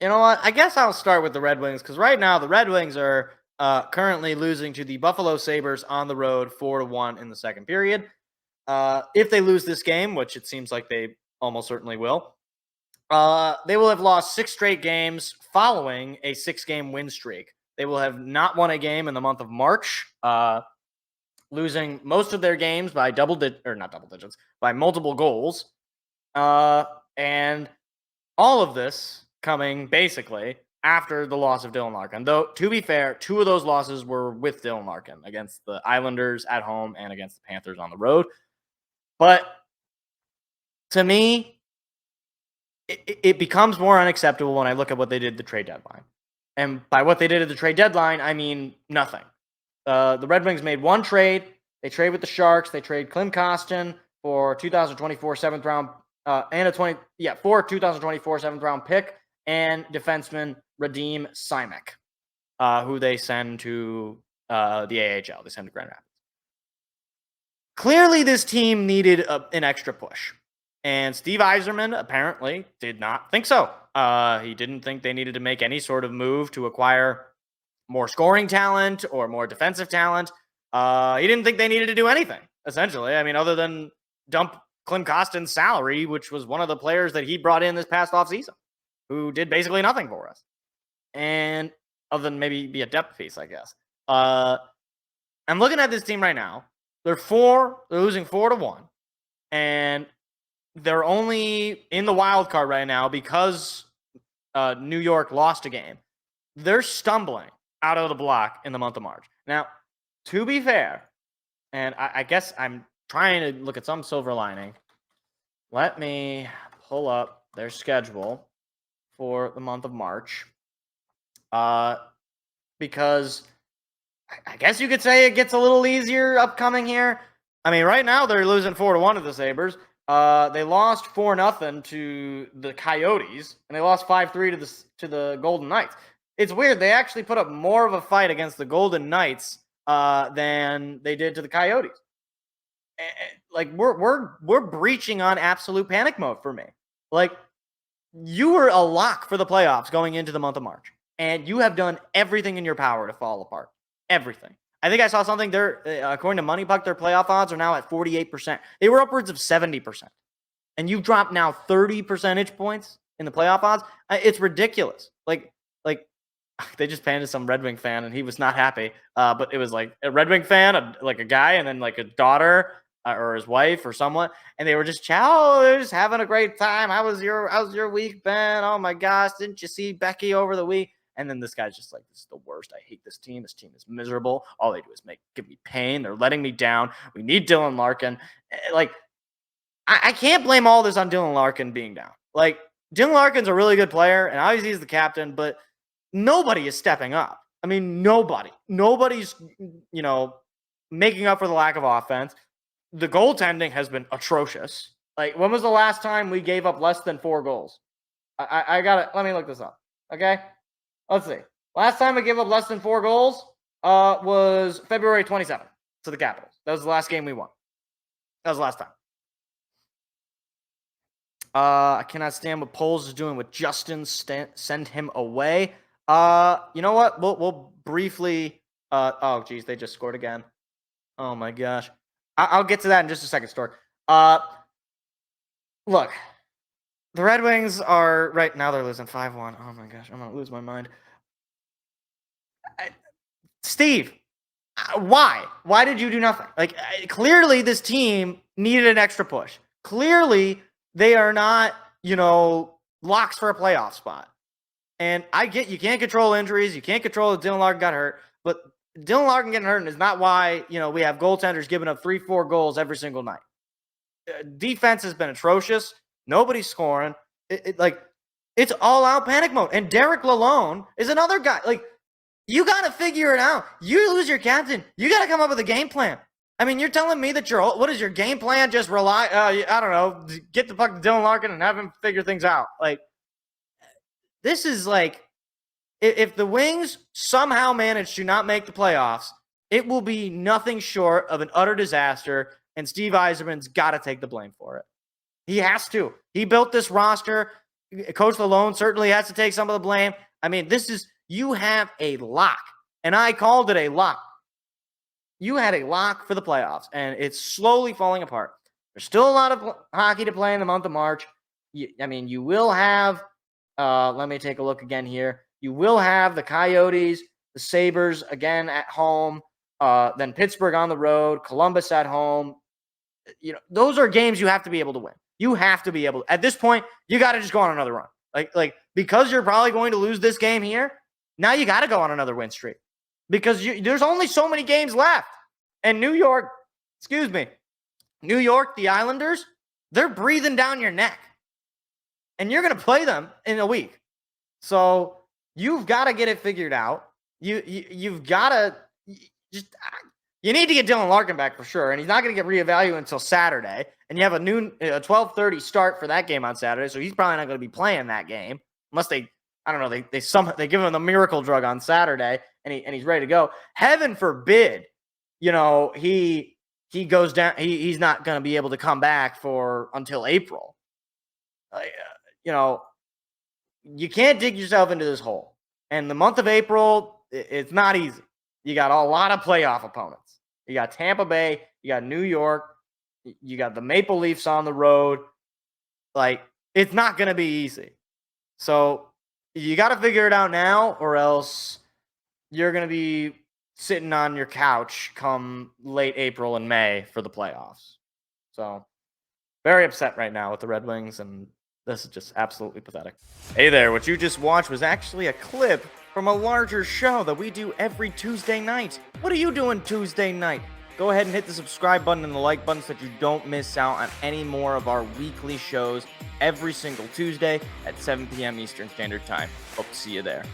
You know what? I guess I'll start with the Red Wings because right now the Red Wings are currently losing to the Buffalo Sabres on the road 4-1 in the second period. If they lose this game, which it seems like they almost certainly will, they will have lost 6 straight games following a 6-game win streak. They will have not won a game in the month of March, losing most of their games by not double digits, by multiple goals. And all of this coming basically after the loss of Dylan Larkin. Though, to be fair, 2 of those losses were with Dylan Larkin against the Islanders at home and against the Panthers on the road. But to me, it becomes more unacceptable when I look at what they did at the trade deadline. And by what they did at the trade deadline, I mean nothing. The Red Wings made one trade. They trade with the Sharks. They trade Klim Kostin for 2024 7th round and a 2024 7th round pick and defenseman Radim Simek, who they send to the AHL. They send to Grand Rapids. Clearly, this team needed an extra push. And Steve Yzerman apparently did not think so. He didn't think they needed to make any sort of move to acquire more scoring talent or more defensive talent. He didn't think they needed to do anything, essentially. I mean, other than dump Klim Kostin's salary, which was one of the players that he brought in this past offseason, who did basically nothing for us. And other than maybe be a depth piece, I guess. I'm looking at this team right now. They're losing 4-1. And they're only in the wild card right now because New York lost a game. They're stumbling out of the block in the month of March. Now, to be fair, and I guess I'm trying to look at some silver lining. Let me pull up their schedule for the month of March. Because I guess you could say it gets a little easier upcoming here. I mean, right now they're losing 4-1 to the Sabres. They lost 4-0 to the Coyotes, and they lost 5-3 to the Golden Knights. It's weird. They actually put up more of a fight against the Golden Knights than they did to the Coyotes. Like we're breaching on absolute panic mode for me. Like you were a lock for the playoffs going into the month of March, and you have done everything in your power to fall apart. Everything. I think I saw something there, according to Money Puck, their playoff odds are now at 48%. They were upwards of 70%. And you've dropped now 30 percentage points in the playoff odds. It's ridiculous. Like they just panned to some Red Wing fan, and he was not happy. But it was like a Red Wing fan, like a guy, and then like a daughter or his wife or someone. And they were just, they're just having a great time. How's your week been? Oh my gosh, didn't you see Becky over the week? And then this guy's just like, this is the worst. I hate this team. This team is miserable. All they do is give me pain. They're letting me down. We need Dylan Larkin. Like, I can't blame all this on Dylan Larkin being down. Like, Dylan Larkin's a really good player, and obviously he's the captain, but nobody is stepping up. I mean, nobody. Nobody's, making up for the lack of offense. The goaltending has been atrocious. Like, when was the last time we gave up less than 4 goals? I got it. Let me look this up. Okay? Let's see. Last time we gave up less than 4 goals was February 27th to the Capitals. That was the last game we won. That was the last time. I cannot stand what Poles is doing with Justin. Send him away. You know what? We'll briefly. Oh, geez, they just scored again. Oh my gosh. I'll get to that in just a second, Stork. Look. The Red Wings are right now. They're losing 5-1. Oh my gosh, I'm gonna lose my mind. Steve, why? Why did you do nothing? Like clearly, this team needed an extra push. Clearly, they are not, locks for a playoff spot. And I get you can't control injuries. You can't control if Dylan Larkin got hurt. But Dylan Larkin getting hurt is not why we have goaltenders giving up 3-4 goals every single night. Defense has been atrocious. Nobody's scoring. It's all out panic mode. And Derek Lalonde is another guy. Like, you got to figure it out. You lose your captain. You got to come up with a game plan. I mean, you're telling me that what is your game plan? Just rely, I don't know, get the puck to Dylan Larkin and have him figure things out. Like, this is like, if the Wings somehow manage to not make the playoffs, it will be nothing short of an utter disaster. And Steve Yzerman's got to take the blame for it. He has to. He built this roster. Coach Malone certainly has to take some of the blame. I mean, you have a lock, and I called it a lock. You had a lock for the playoffs, and it's slowly falling apart. There's still a lot of hockey to play in the month of March. You will have, let me take a look again here. You will have the Coyotes, the Sabres again at home, then Pittsburgh on the road, Columbus at home. Those are games you have to be able to win. You have to be able to, at this point, you got to just go on another run. Because you're probably going to lose this game here, now you got to go on another win streak because there's only so many games left. And New York, the Islanders, they're breathing down your neck. And you're going to play them in a week. So you've got to get it figured out. You've got to you need to get Dylan Larkin back for sure. And he's not going to get reevaluated until Saturday. And you have a 12:30 start for that game on Saturday. So he's probably not going to be playing that game unless they give him the miracle drug on Saturday and he's ready to go. Heaven forbid, he goes down. He's not going to be able to come back until April. You can't dig yourself into this hole. And the month of April, it's not easy. You got a lot of playoff opponents. You got Tampa Bay, you got New York, you got the Maple Leafs on the road. It's not going to be easy. So you got to figure it out now, or else you're going to be sitting on your couch come late April and May for the playoffs. So very upset right now with the Red Wings, and this is just absolutely pathetic. Hey there, what you just watched was actually a clip from a larger show that we do every Tuesday night. What are you doing Tuesday night? Go ahead and hit the subscribe button and the like button so that you don't miss out on any more of our weekly shows every single Tuesday at 7 p.m. Eastern Standard Time. Hope to see you there.